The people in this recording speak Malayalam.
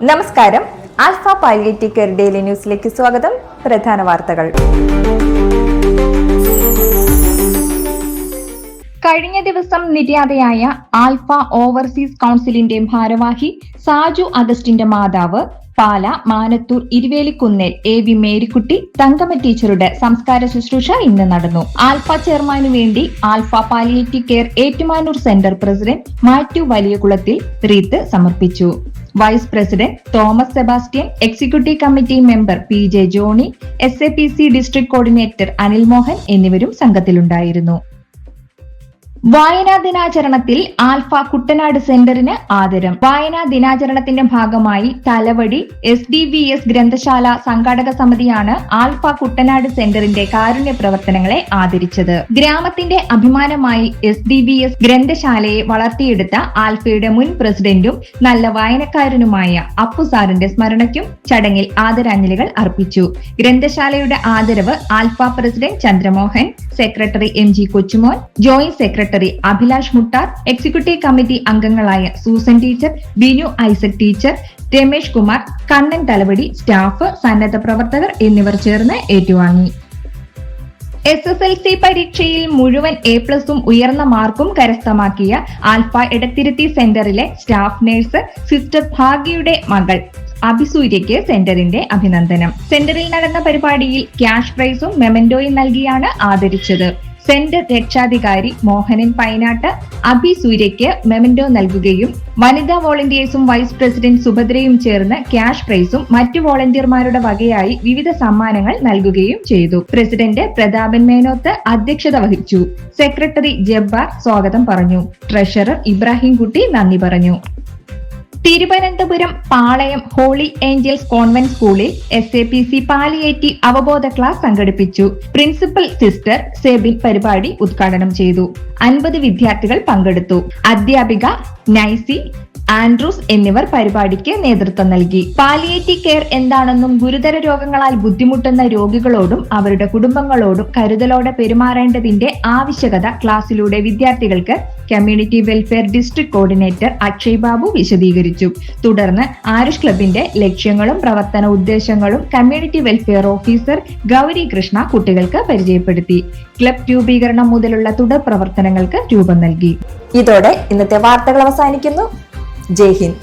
നമസ്കാരം. ആൽഫ പാലിയേറ്റീവ് കെയർ ഡെയിലി ന്യൂസിലേക്ക് സ്വാഗതം. പ്രധാന വാർത്തകൾ. കഴിഞ്ഞ ദിവസം നിര്യാതയായ ആൽഫ ഓവർസീസ് കൗൺസിലിന്റെ ഭാരവാഹി സാജു അഗസ്റ്റിന്റെ മാതാവ് പാല മാനത്തൂർ ഇരുവേലിക്കുന്നേൽ AV മേരിക്കുട്ടി തങ്കമ്മ ടീച്ചറുടെ സംസ്കാര ശുശ്രൂഷ ഇന്ന് നടന്നു. ആൽഫ ചെയർമാനു വേണ്ടി Alpha palliative care Ettumanoor centre president Mathew വലിയകുളത്തിൽ റീത്ത് സമർപ്പിച്ചു. Vice president Thomas Sebastian, executive committee member PJ Johnny, SAPC district coordinator Anil Mohan എന്നിവരും സംഘത്തിലുണ്ടായിരുന്നു. വായനാ ദിനാചരണത്തിൽ ആൽഫ കുട്ടനാട് സെന്ററിന് ആദരം. വായനാ ദിനാചരണത്തിന്റെ ഭാഗമായി തലവടി SDVS ഗ്രന്ഥശാല സംഘാടക സമിതിയാണ് ആൽഫ കുട്ടനാട് സെന്ററിന്റെ കാരുണ്യ പ്രവർത്തനങ്ങളെ ആദരിച്ചത്. ഗ്രാമത്തിന്റെ അഭിമാനമായി SDVS ഗ്രന്ഥശാലയെ വളർത്തിയെടുത്ത ആൽഫയുടെ മുൻ പ്രസിഡന്റും നല്ല വായനക്കാരനുമായ അപ്പു സാറിന്റെ സ്മരണയ്ക്കും ചടങ്ങിൽ ആദരാഞ്ജലികൾ അർപ്പിച്ചു. ഗ്രന്ഥശാലയുടെ ആദരവ് alpha president Chandramohan, secretary MG Kochumon, joint secretary Abhilash Muttar, executive committee അംഗങ്ങളായ Susan teacher, Binu Isaac teacher, Ramesh Kumar, Kannan Thalavady, staff, സന്നദ്ധ പ്രവർത്തകർ എന്നിവർ ചേർന്ന് ഏറ്റുവാങ്ങി. SSLC പരീക്ഷയിൽ മുഴുവൻ A+ഉം ഉയർന്ന മാർക്കും കരസ്ഥമാക്കിയ ആൽഫ എടത്തിരുത്തി സെന്ററിലെ സ്റ്റാഫ് നഴ്സ് സിസ്റ്റർ ഭാഗ്യയുടെ മകൾ അഭിസൂര്യയ്ക്ക് സെന്ററിന്റെ അഭിനന്ദനം. സെന്ററിൽ നടന്ന പരിപാടിയിൽ ക്യാഷ് പ്രൈസും മെമന്റോയും നൽകിയാണ് ആദരിച്ചത്. സെന്റർ രക്ഷാധികാരി മോഹനൻ പൈനാട്ട് അഭിസൂര്യയ്ക്ക് മെമന്റോ നൽകുകയും വനിതാ വോളണ്ടിയേഴ്സും വൈസ് പ്രസിഡന്റ് സുഭദ്രയും ചേർന്ന് ക്യാഷ് പ്രൈസും മറ്റു വോളണ്ടിയർമാരുടെ വകയായി വിവിധ സമ്മാനങ്ങൾ നൽകുകയും ചെയ്തു. പ്രസിഡന്റ് പ്രതാപൻ മേനോത്ത് അധ്യക്ഷത വഹിച്ചു. സെക്രട്ടറി ജബ്ബാർ സ്വാഗതം പറഞ്ഞു. ട്രഷറർ ഇബ്രാഹിം കുട്ടി നന്ദി പറഞ്ഞു. Thiruvananthapuram Palayam holy Angeles convent സ്കൂളിൽ SAPC പാലിയേറ്റീവ് അവബോധ ക്ലാസ് സംഘടിപ്പിച്ചു. പ്രിൻസിപ്പൽ സിസ്റ്റർ സെബിൻ പരിപാടി ഉദ്ഘാടനം ചെയ്തു. 50 വിദ്യാർത്ഥികൾ പങ്കെടുത്തു. അധ്യാപിക നൈസി ആൻഡ്രൂസ് എന്നിവർ പരിപാടിക്ക് നേതൃത്വം നൽകി. പാലിയേറ്റീവ് കെയർ എന്താണെന്നും ഗുരുതര രോഗങ്ങളാൽ ബുദ്ധിമുട്ടുന്ന രോഗികളോടും അവരുടെ കുടുംബങ്ങളോടും കരുതലോടെ പെരുമാറേണ്ടതിന്റെ ആവശ്യകത ക്ലാസ്സിലൂടെ വിദ്യാർത്ഥികൾക്ക് community welfare district coordinator Akshay Babu വിശദീകരിച്ചു. തുടർന്ന് ആരുഷ് ക്ലബിന്റെ ലക്ഷ്യങ്ങളും പ്രവർത്തന ഉദ്ദേശങ്ങളും community welfare officer Gauri Krishna കുട്ടികൾക്ക് പരിചയപ്പെടുത്തി. ക്ലബ് രൂപീകരണം മുതലുള്ള തുടർ പ്രവർത്തനങ്ങൾക്ക് രൂപം നൽകി. ഇതോടെ ഇന്നത്തെ വാർത്തകൾ അവസാനിക്കുന്നു. ജയ് ഹിന്ദ്.